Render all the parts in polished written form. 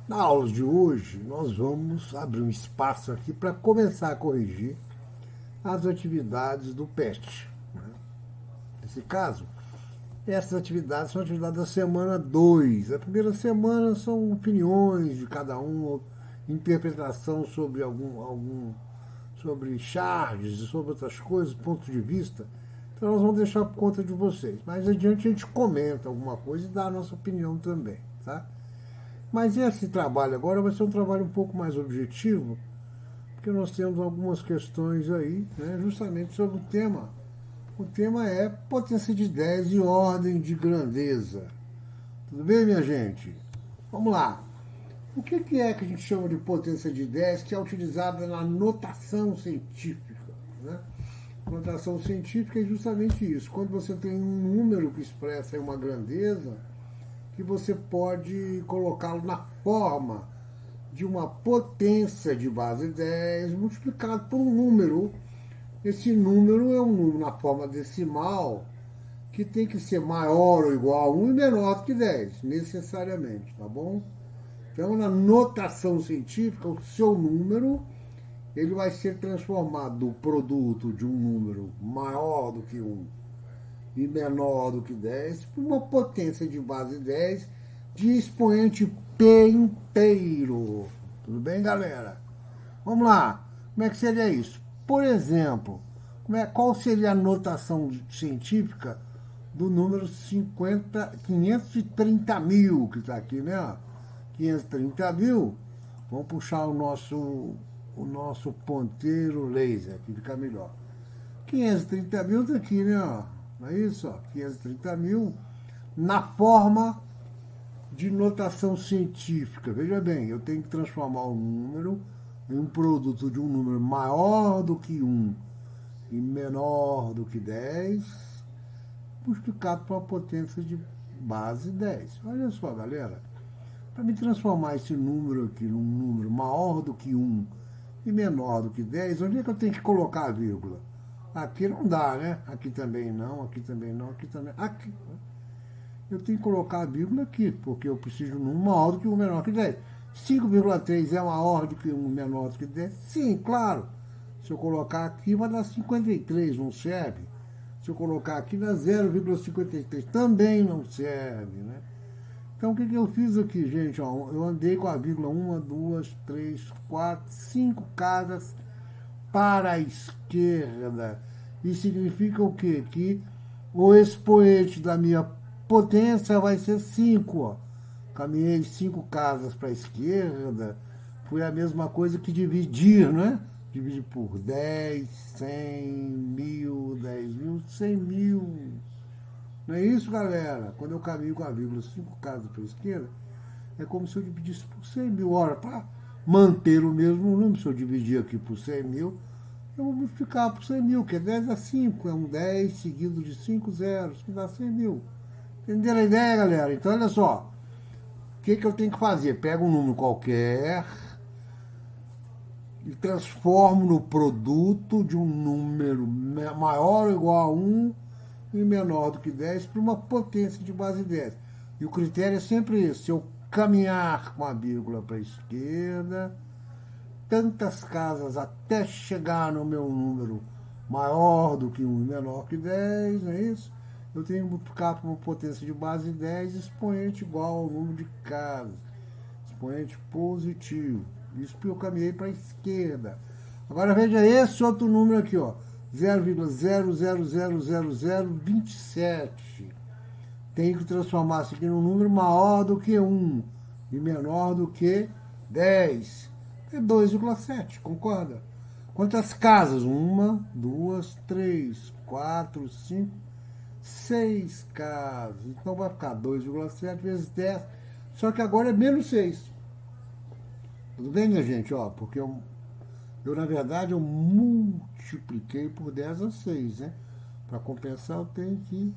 Na aula de hoje, nós vamos abrir um espaço aqui para começar a corrigir as atividades do PET. Nesse caso, essas atividades são atividades da semana 2. A primeira semana são opiniões de cada um, interpretação sobre sobre charges e sobre outras coisas, pontos de vista. Então nós vamos deixar por conta de vocês. Mais adiante a gente comenta alguma coisa e dá a nossa opinião também, tá? Mas esse trabalho agora vai ser um trabalho um pouco mais objetivo, porque nós temos algumas questões aí, né, justamente sobre o tema. O tema é potência de 10 e ordem de grandeza. Tudo bem, minha gente? Vamos lá. O que é que a gente chama de potência de 10 que é utilizada na notação científica? Né? A notação científica é justamente isso. Quando você tem um número que expressa uma grandeza, que você pode colocá-lo na forma de uma potência de base 10 multiplicado por um número. Esse número é um número na forma decimal que tem que ser maior ou igual a 1 e menor do que 10, necessariamente, tá bom? Então, na notação científica, o seu número ele vai ser transformado do produto de um número maior do que 1 e menor do que 10 por uma potência de base 10 de expoente P inteiro. Tudo bem, galera? Vamos lá. Como é que seria isso? Por exemplo, qual seria a notação científica do número 530 mil, que está aqui, né? 530 mil. Vamos puxar o nosso ponteiro laser, que fica melhor. 530 mil está aqui, né? Não é isso? 530 mil na forma de notação científica. Veja bem, eu tenho que transformar um número em um produto de um número maior do que 1 e menor do que 10, multiplicado por uma potência de base 10. Olha só, galera. Para me transformar esse número aqui num número maior do que 1 e menor do que 10, onde é que eu tenho que colocar a vírgula? Aqui não dá, né? Aqui também não, aqui também não, aqui também. Aqui. Eu tenho que colocar a vírgula aqui, porque eu preciso de um número maior do que 1 menor que 10. 5,3 é maior do que 1 menor do que 10? Sim, claro. Se eu colocar aqui, vai dar 53, não serve. Se eu colocar aqui, dá 0,53, também não serve, né? Então, o que eu fiz aqui, gente? Ó, eu andei com a vírgula 1, 2, 3, 4, 5 casas para a esquerda. Isso significa o quê? Que o expoente da minha potência vai ser 5. Ó. Caminhei 5 casas para a esquerda. Foi a mesma coisa que dividir, né? Dividir por 10, 100, 1000, 10 mil, 100 mil. Não é isso, galera? Quando eu caminho com a vírgula 5 casas para a esquerda, é como se eu dividisse por 100 mil. Ora, para manter o mesmo número, se eu dividir aqui por 100 mil, eu vou multiplicar por 100 mil, que é 10 a 5, é um 10 seguido de 5 zeros, que dá 100 mil. Entenderam a ideia, galera? Então, olha só. O que eu tenho que fazer? Pego um número qualquer e transformo no produto de um número maior ou igual a 1 e menor do que 10 para uma potência de base 10. E o critério é sempre esse. Se eu caminhar com a vírgula para a esquerda, tantas casas até chegar no meu número maior do que 1 e menor que 10, não é isso? Eu tenho que multiplicar por uma potência de base 10, expoente igual ao número de casas. Expoente positivo. Isso porque eu caminhei para a esquerda. Agora veja esse outro número aqui, ó. 0,0000027. Tenho que transformar isso aqui num número maior do que 1 e menor do que 10. É 2,7, concorda? Quantas casas? Uma, duas, três, quatro, cinco, 6 casas. Então vai ficar 2,7 vezes 10. Só que agora é menos 6. Tudo bem, minha gente? Ó, porque na verdade, eu multipliquei por 10 a 6, né? Para compensar, eu tenho que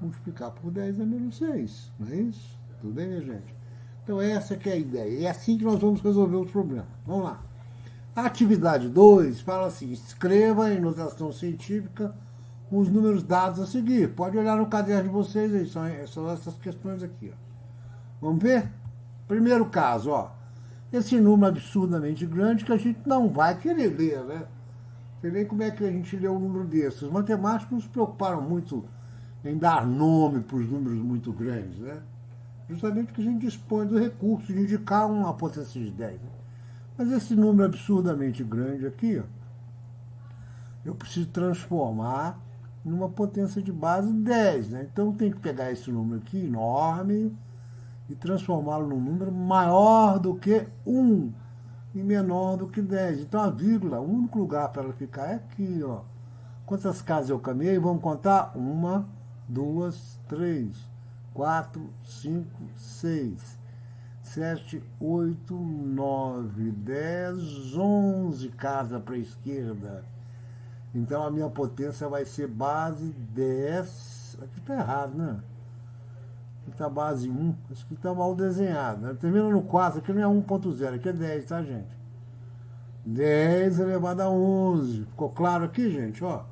multiplicar por 10 a menos 6. Não é isso? Tudo bem, minha gente? Então, essa que é a ideia. E é assim que nós vamos resolver os problemas. Vamos lá. A atividade 2 fala assim: escreva em notação científica os números dados a seguir. Pode olhar no caderno de vocês aí, são essas questões aqui. Ó. Vamos ver? Primeiro caso, ó. esse número absurdamente grande que a gente não vai querer ler, né? Você vê como é que a gente lê um número desses. Os matemáticos não se preocuparam muito em dar nome para os números muito grandes, né? Justamente porque a gente dispõe do recurso de indicar uma potência de 10. Né? Mas esse número absurdamente grande aqui, ó, eu preciso transformar numa potência de base 10. Né? Então eu tenho que pegar esse número aqui, enorme, e transformá-lo num número maior do que 1 e menor do que 10. Então a vírgula, o único lugar para ela ficar é aqui. Ó. Quantas casas eu caminhei? Vamos contar? 1, 2, 3, 4, 5, 6, 7, 8, 9, 10, 11 casas para a esquerda. Então a minha potência vai ser base 10. Aqui está errado, né? Aqui está base 1. Acho que está mal desenhado. Né? Termina no 4, aqui não é 1.0, aqui é 10, tá, gente? 10 elevado a 11. Ficou claro aqui, gente? Ó,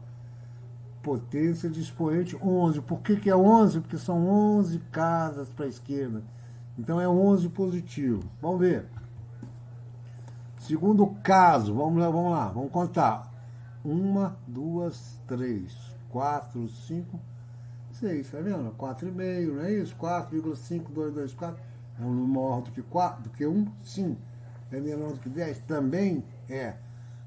potência de expoente 11. Por que é 11? Porque são 11 casas para a esquerda. Então é 11 positivo. Vamos ver. Segundo caso, vamos lá, vamos contar. 1, 2, 3, 4, 5, 6, tá vendo? 4,5, não é isso? 4,5224 é um número maior do que 4, do que 1? Sim. É menor do que 10? Também é.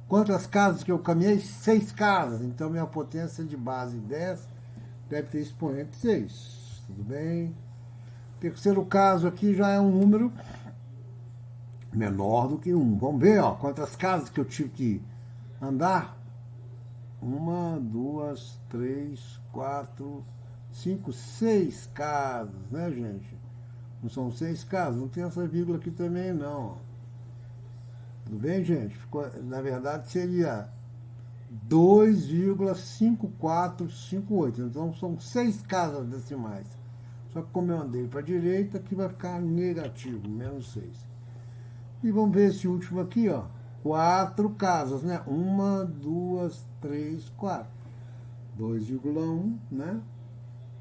Quantas casas que eu caminhei? 6 casas. Então minha potência de base 10 deve ter expoente 6. Tudo bem? Terceiro caso aqui já é um número menor do que 1. Vamos ver, ó, quantas casas que eu tive que andar. 1, 2, 3, 4, 5, 6 casas, né, gente? Não são 6 casas, não tem essa vírgula aqui também, não. Tudo bem, gente? Ficou, na verdade, seria 2,5458. Então, são 6 casas decimais. Só que como eu andei para a direita, aqui vai ficar negativo, menos 6. E vamos ver esse último aqui, ó. 4 casas, né? 1, 2, 3, 4. 2,1, né?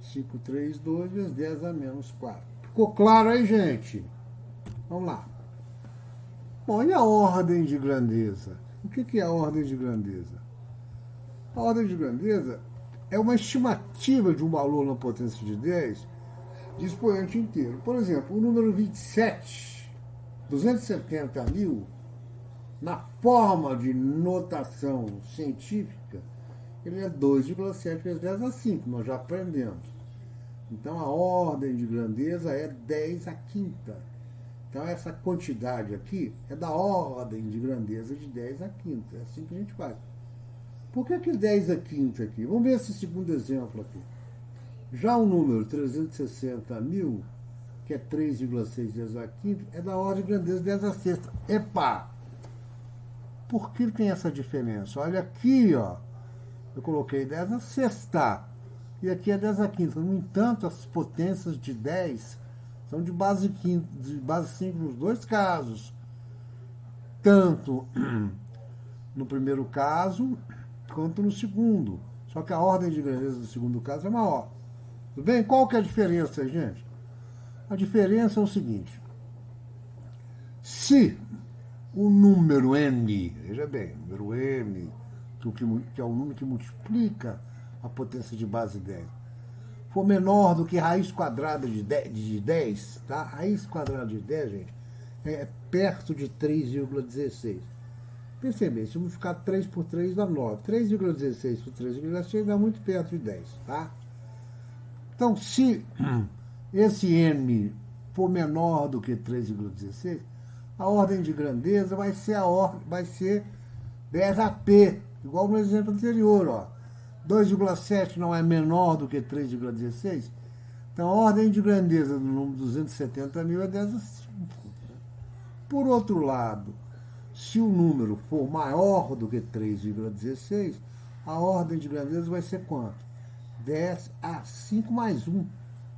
532 vezes 10 a menos 4. Ficou claro aí, gente? Vamos lá. Bom, e a ordem de grandeza? O que é a ordem de grandeza? A ordem de grandeza é uma estimativa de um valor na potência de 10 de expoente inteiro. Por exemplo, o número 27, 270 mil, na forma de notação científica, ele é 2,7 vezes 10 a 5, nós já aprendemos. Então a ordem de grandeza é 10 a quinta. Então essa quantidade aqui é da ordem de grandeza de 10 a quinta. É assim que a gente faz. Por que 10 a quinta aqui? Vamos ver esse segundo exemplo aqui. Já o número 360 mil, que é 3,6 vezes a quinta, é da ordem de grandeza de 10 a sexta. Epa! Por que tem essa diferença? Olha aqui, ó. Eu coloquei 10 a sexta. E aqui é 10 a quinta. No entanto, as potências de 10 são de base 5 nos dois casos. Tanto no primeiro caso, quanto no segundo. Só que a ordem de grandeza do segundo caso é maior. Tudo bem? Qual que é a diferença, gente? A diferença é o seguinte. Se o número n, veja bem, o número n, que é o número que multiplica a potência de base 10, for menor do que raiz quadrada de 10, tá? Raiz quadrada de 10, gente, é perto de 3,16. Percebe, se multiplicar 3 por 3 dá 9. 3,16 por 3,6 dá muito perto de 10, tá? Então, se esse n for menor do que 3,16, a ordem de grandeza vai ser 10AP, igual no exemplo anterior, ó. 2,7 não é menor do que 3,16, então a ordem de grandeza do número 270 mil é 10 a 5. Por outro lado, se o número for maior do que 3,16, a ordem de grandeza vai ser quanto? 10 a 5 mais 1,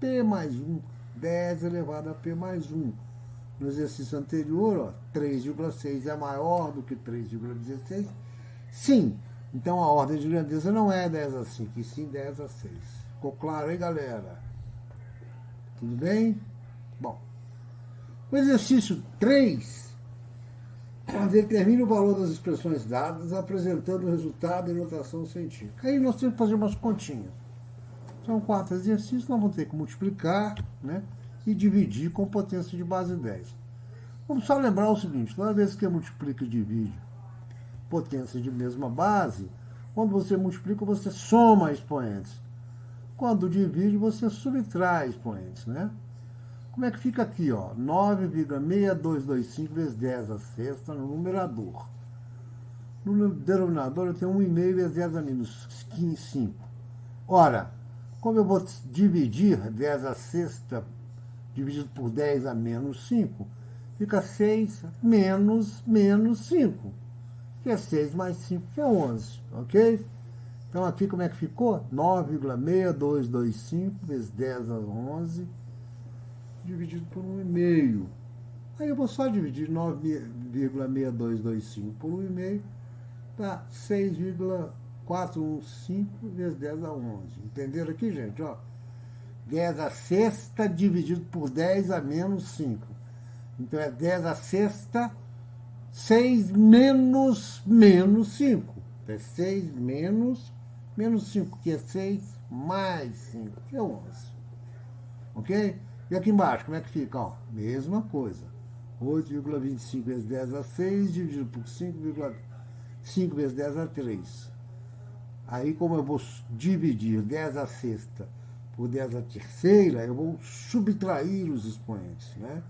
P mais 1, 10 elevado a P mais 1. No exercício anterior, 3,6 é maior do que 3,16. Sim, então a ordem de grandeza não é 10 a 5, e sim 10 a 6. Ficou claro aí, galera? Tudo bem? Bom, o exercício 3 Determine o valor das expressões dadas, apresentando o resultado em notação científica. Aí nós temos que fazer umas continhas. São 4 exercícios, nós vamos ter que multiplicar, né, e dividir com potência de base 10. Vamos só lembrar o seguinte, toda vez que multiplica e divide potência de mesma base, quando você multiplica, você soma expoentes. Quando divide, você subtrai expoentes, né? Como é que fica aqui, ó? 9,6225 vezes 10 a sexta no numerador. No denominador eu tenho 1,5 vezes 10 a menos 5. Ora, como eu vou dividir 10 a sexta dividido por 10 a menos 5, fica 6 menos 5, que é 6 mais 5, que é 11, ok? Então aqui como é que ficou? 9,6225 vezes 10 a 11 dividido por 1,5. Aí eu vou só dividir 9,6225 por 1,5, dá 6,415 vezes 10 a 11. Entenderam aqui, gente? Ó, 10 a sexta dividido por 10 a menos 5. Então é 10 a sexta, 6 menos 5. É 6 menos 5, que é 6 mais 5, que é 11. Ok? E aqui embaixo, como é que fica? Ó, mesma coisa. 8,25 vezes 10 a 6, dividido por 5 vezes 10 a 3. Aí, como eu vou dividir 10 a sexta por 10 a terceira, eu vou subtrair os expoentes, né?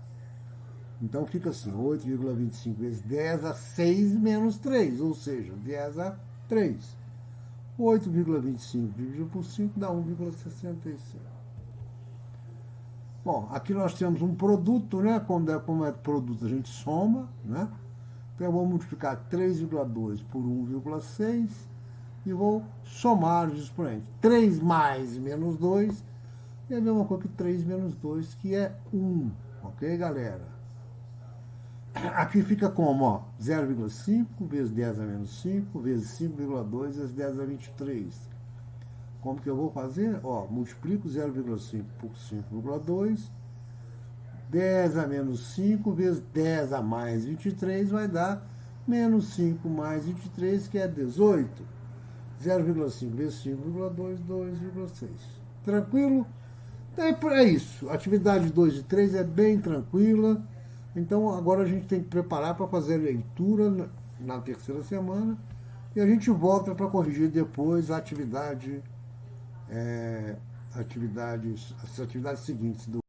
Então fica assim, 8,25 vezes 10 a 6 menos 3, ou seja, 10 a 3. 8,25 dividido por 5 dá 1,65. Bom, aqui nós temos um produto, né? Como é produto, a gente soma, né? Então eu vou multiplicar 3,2 por 1,6 e vou somar os expoentes. 3 mais menos 2 é a mesma coisa que 3 menos 2, que é 1. Ok, galera? Aqui fica como? Ó, 0,5 vezes 10 a menos 5 vezes 5,2 vezes 10 a 23. Como que eu vou fazer? Ó, multiplico 0,5 por 5,2. 10 a menos 5 vezes 10 a mais 23 vai dar menos 5 mais 23, que é 18. 0,5 vezes 5,2, 2,6. Tranquilo? Então é isso. A atividade 2 e 3 é bem tranquila. Então agora a gente tem que preparar para fazer a leitura na terceira semana. E a gente volta para corrigir depois a atividade, as atividades seguintes do